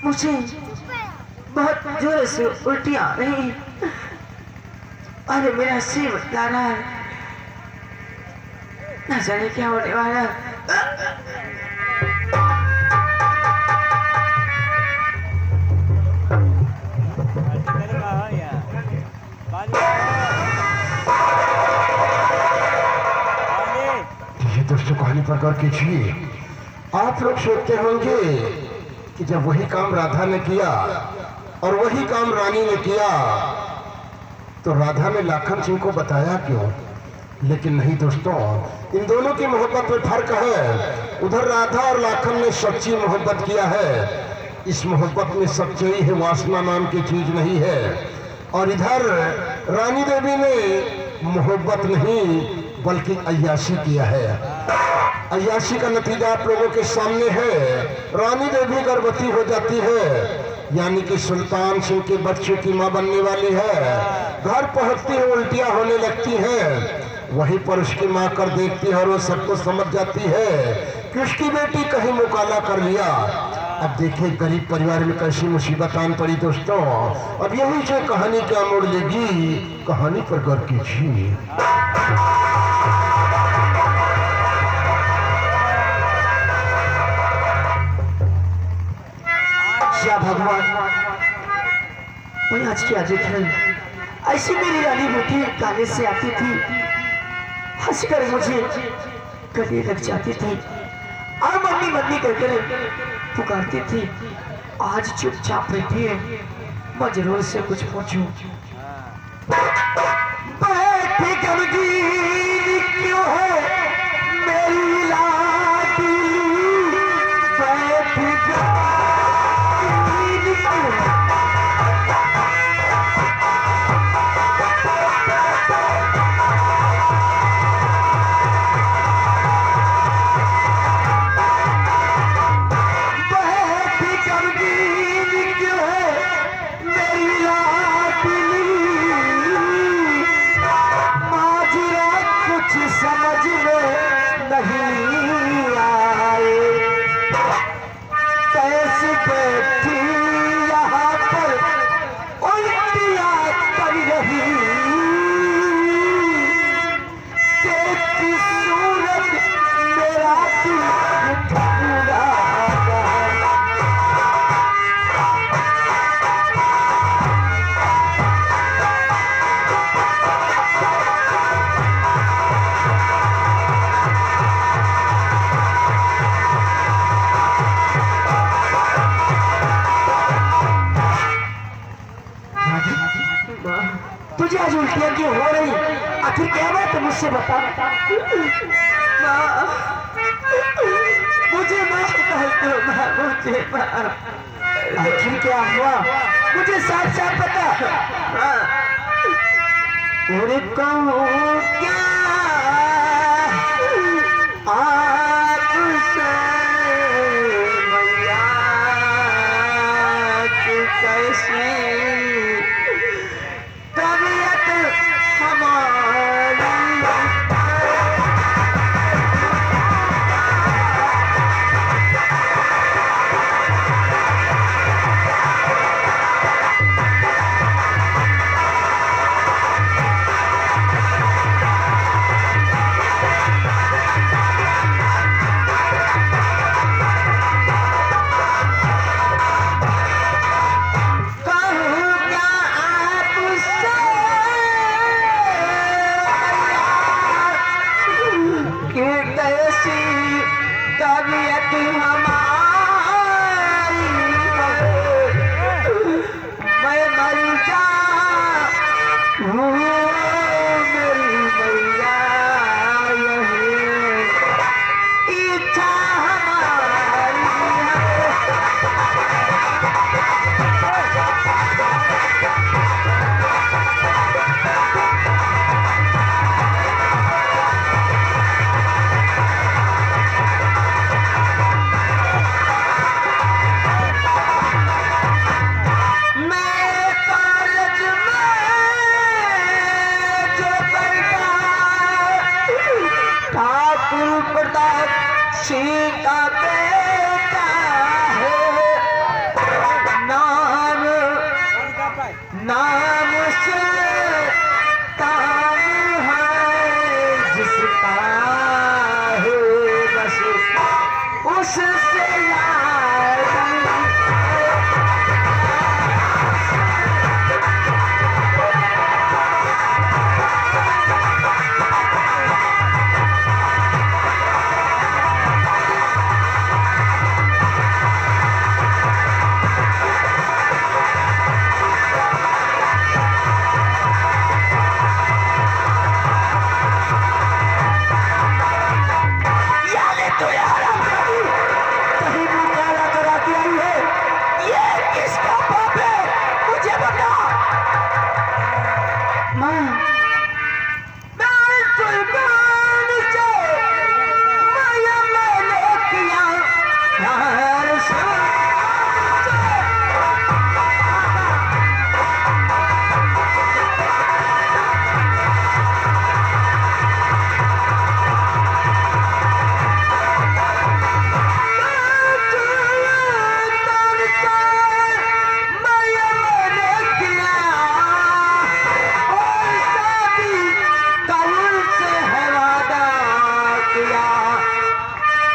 मुझे बहुत जोर से उल्टी आ रही। अरे मेरा सिर बता रहा है, न जाने क्या होने वाला। ये दोस्तों कहानी पर गौर कीजिए। आप लोग सोचते होंगे कि जब वही काम राधा ने किया और वही काम रानी ने किया तो राधा ने लाखन सिंह को बताया क्यों? लेकिन नहीं दोस्तों, इन दोनों की मोहब्बत में फर्क है। उधर राधा और लाखन ने सच्ची मोहब्बत किया है। इस मोहब्बत में सच्चाई है, वासना नाम की चीज नहीं है। और इधर रानी देवी ने मोहब्बत नहीं बल्कि अय्याशी किया है। अय्याशी का नतीजा आप लोगों के सामने है। रानी देवी गर्भवती हो जाती है, यानी कि सुल्तान सिंह के बच्चे की मां बनने वाली है। घर पहुंचती है, उल्टियां होने लगती हैं। वहीं पर उसकी मां कर देखती है और वो सबको समझ जाती है कि उसकी बेटी कहीं मुकाला कर लिया। अब देखिए गरीब परिवार में कैसी मुसीबत आन पड़ी दोस्तों। अब यही से कहानी क्या मोड़ लेगी, कहानी पर गौर कीजिए। भगवान, मैं आज क्या देख रही, ऐसी मेरी रानी बेटी गाने से आती थी, हंसकर मुझे गले लग जाती थी और मम्मी मम्मी कहकर पुकारती थी। आज चुपचाप बैठी है, मैं जरूर से कुछ पूछूं। बैठी गमगीन क्यों है मेरी लाडली, बैठी तुझे आज उल्टियां क्यों हो रही? आखिर क्या बात है, मुझसे बता। मुझे माफ कर दो माँ, मुझे आखिर क्या हुआ मुझे साफ साफ बता। और कहूँ क्या आपसे मैया की कैसी नाम सुल्तान है जिसका है बस उससे यार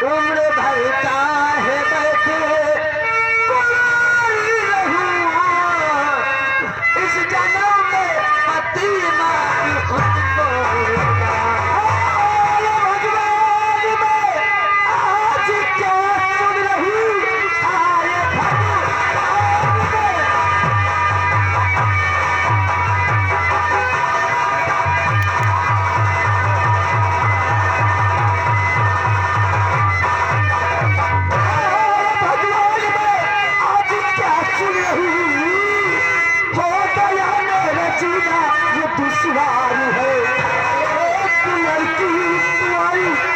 उम्र भर चाहे बैठे कुंवारी रहूं, इस जन्म में पति मारी खुद को भगवान में आज क्या सुन रही आए भगवान में दुश्वार है एक लड़की तुम्हारी